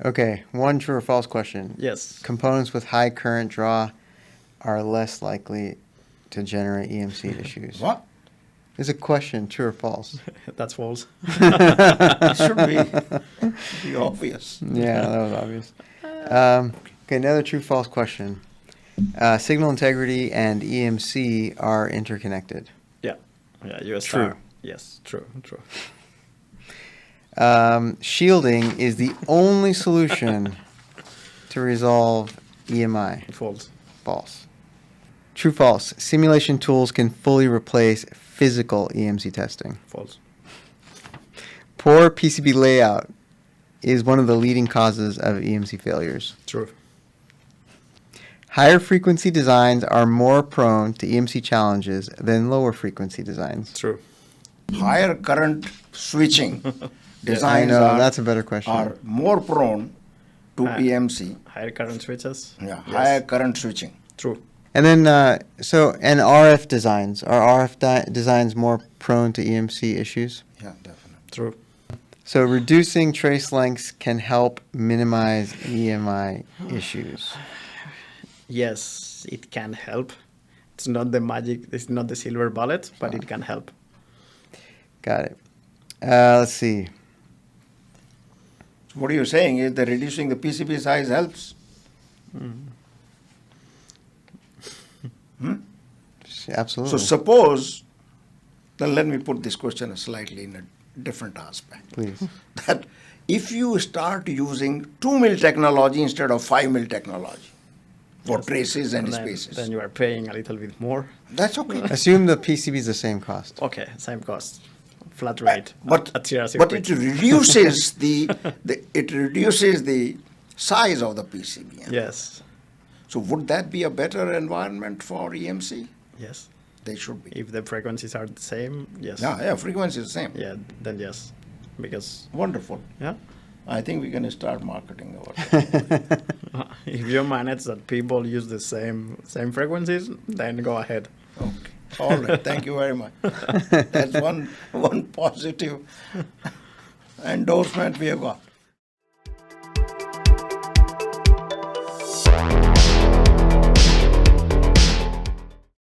Okay, one true or false question. Yes. Components with high current draw are less likely to generate EMC issues. What? It's a question, true or false? That's false. It should be obvious. Yeah, that was obvious. Okay, another true-false question. Signal integrity and EMC are interconnected. Yeah. Yeah, US True. star. Yes, true. Shielding is the only solution to resolve EMI. False. False. True, false. Simulation tools can fully replace physical EMC testing. False. Poor PCB layout is one of the leading causes of EMC failures. True. Higher frequency designs are more prone to EMC challenges than lower frequency designs. True. Higher current switching I designs know, that's a better question. are more prone to EMC. Higher current switches. Yeah, Yes. higher current switching. True. And then, and RF designs. Are RF designs more prone to EMC issues? Yeah, definitely. True. So reducing trace lengths can help minimize EMI issues. Yes, it can help. It's not the magic, it's not the silver bullet, but it can help. Got it. Let's see. So what are you saying is that reducing the PCB size helps? Absolutely. So suppose, then let me put this question slightly in a different aspect. Please. That if you start using 2 mil technology instead of 5 mil technology for traces and then, spaces, Then you are paying a little bit more. that's okay. Assume the PCB is the same cost. Okay, same cost. Flat rate. But, at Sierra but Circuit. it reduces it reduces the size of the PCB. Yes. So would that be a better environment for EMC? Yes. They should be. If the frequencies are the same, yes. Yeah, frequency is the same. Yeah, then yes. Because, Wonderful. yeah. I think we're going to start marketing our technology. If you manage that people use the same frequencies, then go ahead. Okay. All right. Thank you very much. That's one positive endorsement we have got.